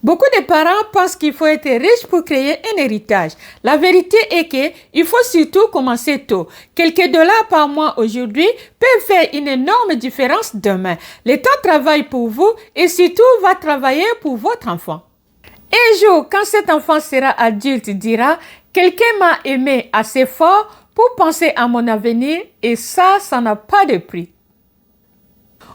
Beaucoup de parents pensent qu'il faut être riche pour créer un héritage. La vérité est qu'il faut surtout commencer tôt. Quelques dollars par mois aujourd'hui peuvent faire une énorme différence demain. L'État travaille pour vous et surtout va travailler pour votre enfant. Un jour, quand cet enfant sera adulte, dira « Quelqu'un m'a aimé assez fort pour penser à mon avenir et ça n'a pas de prix. »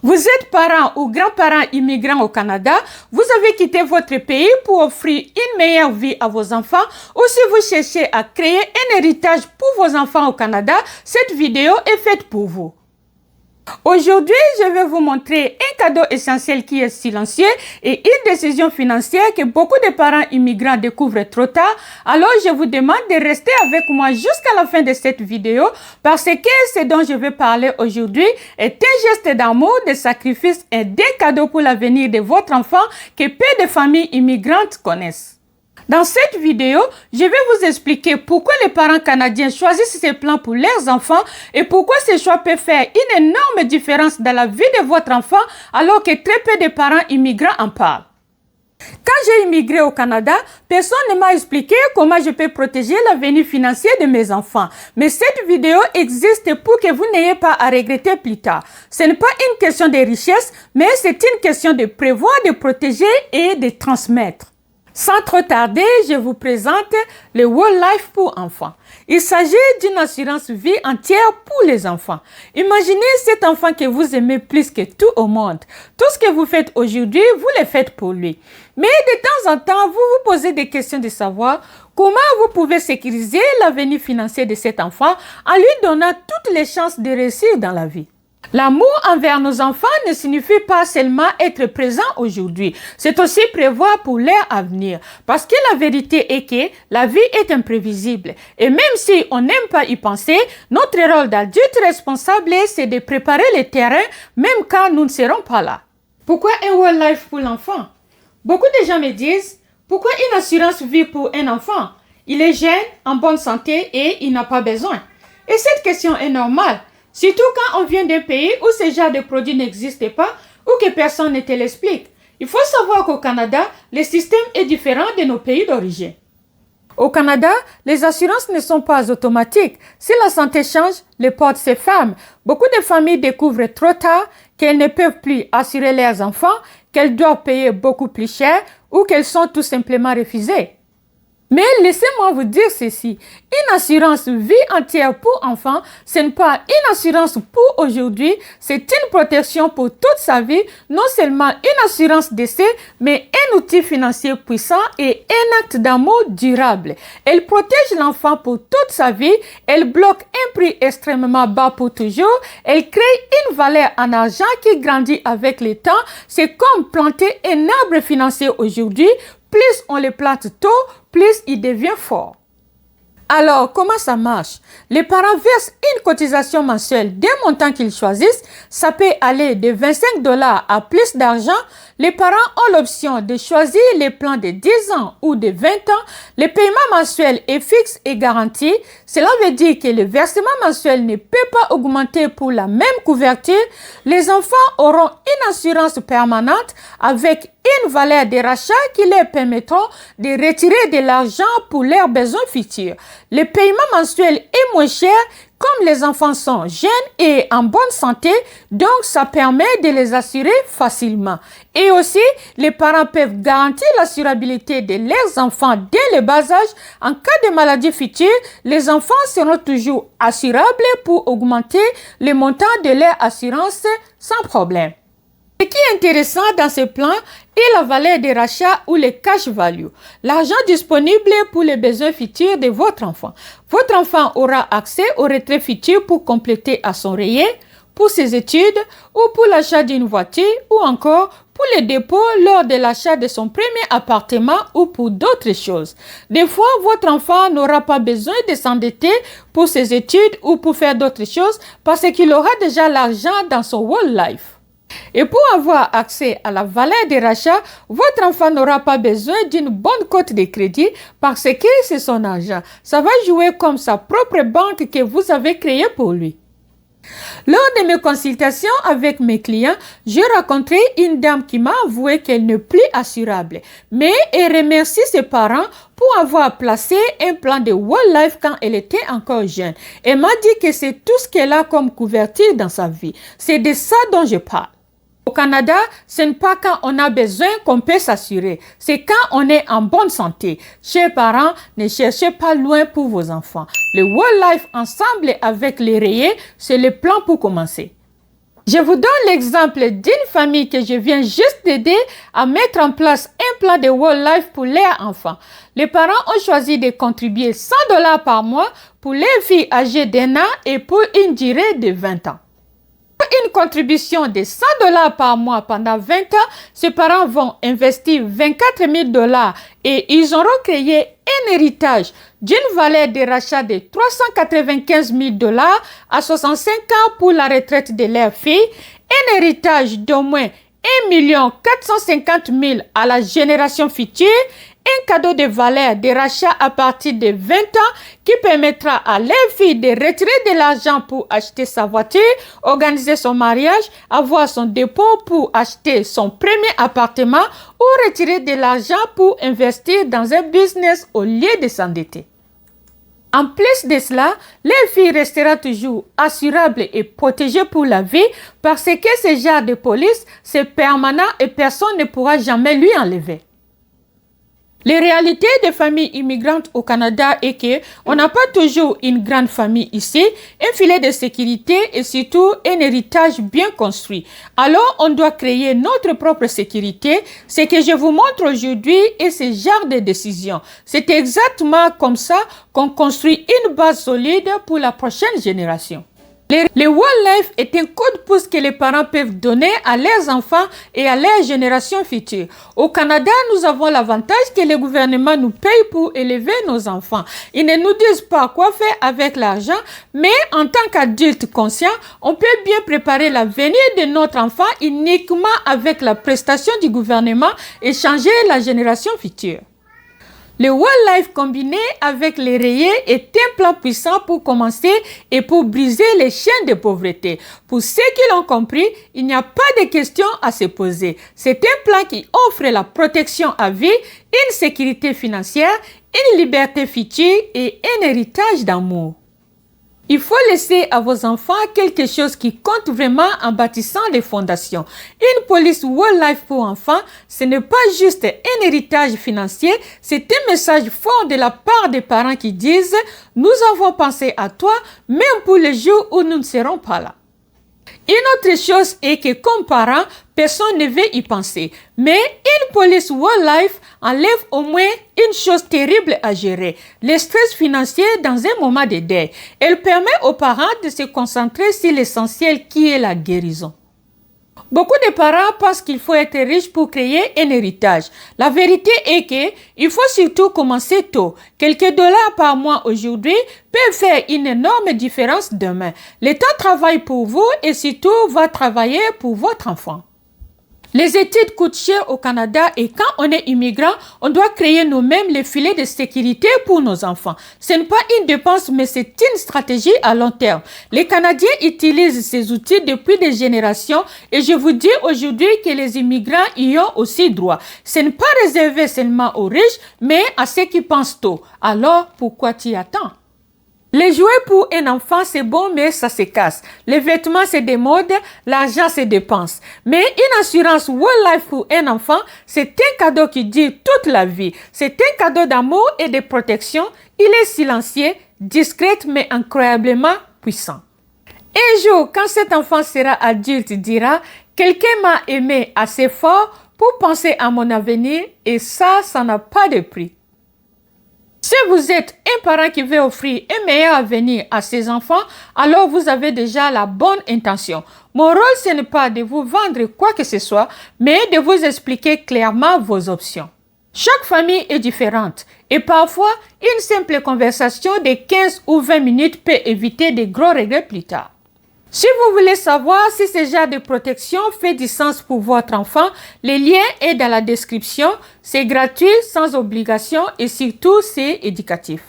Vous êtes parents ou grands-parents immigrants au Canada, vous avez quitté votre pays pour offrir une meilleure vie à vos enfants ou si vous cherchez à créer un héritage pour vos enfants au Canada, cette vidéo est faite pour vous. Aujourd'hui, je vais vous montrer un cadeau essentiel qui est silencieux et une décision financière que beaucoup de parents immigrants découvrent trop tard. Alors, je vous demande de rester avec moi jusqu'à la fin de cette vidéo parce que ce dont je vais parler aujourd'hui est un geste d'amour, de sacrifice et d'un cadeau pour l'avenir de votre enfant que peu de familles immigrantes connaissent. Dans cette vidéo, je vais vous expliquer pourquoi les parents canadiens choisissent ces plans pour leurs enfants et pourquoi ces choix peuvent faire une énorme différence dans la vie de votre enfant alors que très peu de parents immigrants en parlent. Quand j'ai immigré au Canada, personne ne m'a expliqué comment je peux protéger l'avenir financier de mes enfants. Mais cette vidéo existe pour que vous n'ayez pas à regretter plus tard. Ce n'est pas une question de richesse, mais c'est une question de prévoir, de protéger et de transmettre. Sans trop tarder, je vous présente le Whole Life pour enfants. Il s'agit d'une assurance vie entière pour les enfants. Imaginez cet enfant que vous aimez plus que tout au monde. Tout ce que vous faites aujourd'hui, vous le faites pour lui. Mais de temps en temps, vous vous posez des questions de savoir comment vous pouvez sécuriser l'avenir financier de cet enfant en lui donnant toutes les chances de réussir dans la vie. L'amour envers nos enfants ne signifie pas seulement être présent aujourd'hui, c'est aussi prévoir pour leur avenir. Parce que la vérité est que la vie est imprévisible. Et même si on n'aime pas y penser, notre rôle d'adulte responsable, c'est de préparer le terrain même quand nous ne serons pas là. Pourquoi un Whole Life pour l'enfant? Beaucoup de gens me disent, pourquoi une assurance vie pour un enfant? Il est jeune, en bonne santé et il n'a pas besoin. Et cette question est normale. Surtout quand on vient d'un pays où ce genre de produit n'existe pas ou que personne ne te l'explique. Il faut savoir qu'au Canada, le système est différent de nos pays d'origine. Au Canada, les assurances ne sont pas automatiques. Si la santé change, les portes se ferment. Beaucoup de familles découvrent trop tard qu'elles ne peuvent plus assurer leurs enfants, qu'elles doivent payer beaucoup plus cher ou qu'elles sont tout simplement refusées. Mais laissez-moi vous dire ceci, une assurance vie entière pour enfants, ce n'est pas une assurance pour aujourd'hui, c'est une protection pour toute sa vie, non seulement une assurance décès, mais un outil financier puissant et un acte d'amour durable. Elle protège l'enfant pour toute sa vie, elle bloque un prix extrêmement bas pour toujours, elle crée une valeur en argent qui grandit avec le temps, c'est comme planter un arbre financier aujourd'hui. Plus on le plante tôt, plus il devient fort. Alors, comment ça marche? Les parents versent une cotisation mensuelle d'un montant qu'ils choisissent. Ça peut aller de 25 $ à plus d'argent. Les parents ont l'option de choisir les plans de 10 ans ou de 20 ans. Le paiement mensuel est fixe et garanti. Cela veut dire que le versement mensuel ne peut pas augmenter pour la même couverture. Les enfants auront une assurance permanente avec une valeur de rachat qui leur permettront de retirer de l'argent pour leurs besoins futurs. Le paiement mensuel est moins cher comme les enfants sont jeunes et en bonne santé, donc ça permet de les assurer facilement. Et aussi, les parents peuvent garantir l'assurabilité de leurs enfants dès le bas âge. En cas de maladie future, les enfants seront toujours assurables pour augmenter le montant de leur assurance sans problème. Ce qui est intéressant dans ce plan est la valeur de rachat ou le cash value, l'argent disponible pour les besoins futurs de votre enfant. Votre enfant aura accès au retrait futur pour compléter à son rayé, pour ses études ou pour l'achat d'une voiture ou encore pour le dépôt lors de l'achat de son premier appartement ou pour d'autres choses. Des fois, votre enfant n'aura pas besoin de s'endetter pour ses études ou pour faire d'autres choses parce qu'il aura déjà l'argent dans son Whole Life. Et pour avoir accès à la valeur de rachat, votre enfant n'aura pas besoin d'une bonne cote de crédit parce que c'est son argent. Ça va jouer comme sa propre banque que vous avez créée pour lui. Lors de mes consultations avec mes clients, j'ai rencontré une dame qui m'a avoué qu'elle n'est plus assurable, mais elle remercie ses parents pour avoir placé un plan de Whole Life quand elle était encore jeune. Elle m'a dit que c'est tout ce qu'elle a comme couverture dans sa vie. C'est de ça dont je parle. Au Canada, ce n'est pas quand on a besoin qu'on peut s'assurer. C'est quand on est en bonne santé. Chers parents, ne cherchez pas loin pour vos enfants. Le Whole Life ensemble avec les rayés, c'est le plan pour commencer. Je vous donne l'exemple d'une famille que je viens juste d'aider à mettre en place un plan de Whole Life pour leurs enfants. Les parents ont choisi de contribuer $100 par mois pour les filles âgées d'1 an et pour une durée de 20 ans. Une contribution de $100 par mois pendant 20 ans, ses parents vont investir $24 000 et ils auront créé un héritage d'une valeur de rachat de $395 000 à 65 ans pour la retraite de leur fille, un héritage d'au moins 1 450 000 à la génération future, un cadeau de valeur de rachat à partir de 20 ans qui permettra à leur fille de retirer de l'argent pour acheter sa voiture, organiser son mariage, avoir son dépôt pour acheter son premier appartement ou retirer de l'argent pour investir dans un business au lieu de s'endetter. En plus de cela, leur fille restera toujours assurable et protégée pour la vie parce que ce genre de police, c'est permanent et personne ne pourra jamais lui enlever. Les réalités des familles immigrantes au Canada est que on n'a pas toujours une grande famille ici, un filet de sécurité et surtout un héritage bien construit. Alors, on doit créer notre propre sécurité. Ce que je vous montre aujourd'hui est ce genre de décision. C'est exactement comme ça qu'on construit une base solide pour la prochaine génération. Le Whole Life est un coup de pouce que les parents peuvent donner à leurs enfants et à leurs générations futures. Au Canada, nous avons l'avantage que le gouvernement nous paye pour élever nos enfants. Ils ne nous disent pas quoi faire avec l'argent, mais en tant qu'adultes conscients, on peut bien préparer l'avenir de notre enfant uniquement avec la prestation du gouvernement et changer la génération future. Le Whole Life combiné avec les rayés est un plan puissant pour commencer et pour briser les chaînes de pauvreté. Pour ceux qui l'ont compris, il n'y a pas de questions à se poser. C'est un plan qui offre la protection à vie, une sécurité financière, une liberté future et un héritage d'amour. Il faut laisser à vos enfants quelque chose qui compte vraiment en bâtissant les fondations. Une police Whole Life pour enfants, ce n'est pas juste un héritage financier, c'est un message fort de la part des parents qui disent « Nous avons pensé à toi, même pour les jours où nous ne serons pas là ». Une autre chose est que comme parents, personne ne veut y penser. Mais une police Whole Life enlève au moins une chose terrible à gérer, le stress financier dans un moment de deuil. Elle permet aux parents de se concentrer sur l'essentiel qui est la guérison. Beaucoup de parents pensent qu'il faut être riche pour créer un héritage. La vérité est qu'il faut surtout commencer tôt. Quelques dollars par mois aujourd'hui peuvent faire une énorme différence demain. L'État travaille pour vous et surtout va travailler pour votre enfant. Les études coûtent cher au Canada et quand on est immigrant, on doit créer nous-mêmes les filets de sécurité pour nos enfants. Ce n'est pas une dépense, mais c'est une stratégie à long terme. Les Canadiens utilisent ces outils depuis des générations et je vous dis aujourd'hui que les immigrants y ont aussi droit. Ce n'est pas réservé seulement aux riches, mais à ceux qui pensent tôt. Alors, pourquoi tu attends? Les jouets pour un enfant, c'est bon, mais ça se casse. Les vêtements, c'est des modes, l'argent, c'est dépense. Mais une assurance Whole Life pour un enfant, c'est un cadeau qui dure toute la vie. C'est un cadeau d'amour et de protection. Il est silencieux, discret, mais incroyablement puissant. Un jour, quand cet enfant sera adulte, il dira « Quelqu'un m'a aimé assez fort pour penser à mon avenir et ça n'a pas de prix. » Si vous êtes un parent qui veut offrir un meilleur avenir à ses enfants, alors vous avez déjà la bonne intention. Mon rôle, ce n'est pas de vous vendre quoi que ce soit, mais de vous expliquer clairement vos options. Chaque famille est différente et parfois, une simple conversation de 15 ou 20 minutes peut éviter de gros regrets plus tard. Si vous voulez savoir si ce genre de protection fait du sens pour votre enfant, le lien est dans la description. C'est gratuit, sans obligation et surtout, c'est éducatif.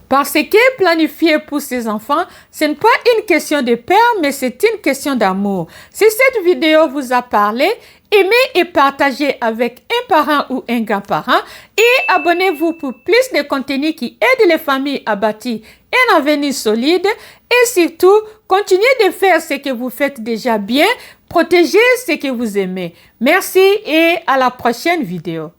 Parce que planifier pour ses enfants, ce n'est pas une question de peur, mais c'est une question d'amour. Si cette vidéo vous a parlé, aimez et partagez avec un parent ou un grand-parent et abonnez-vous pour plus de contenu qui aide les familles à bâtir un avenir solide et surtout, continuez de faire ce que vous faites déjà bien, protégez ce que vous aimez. Merci et à la prochaine vidéo.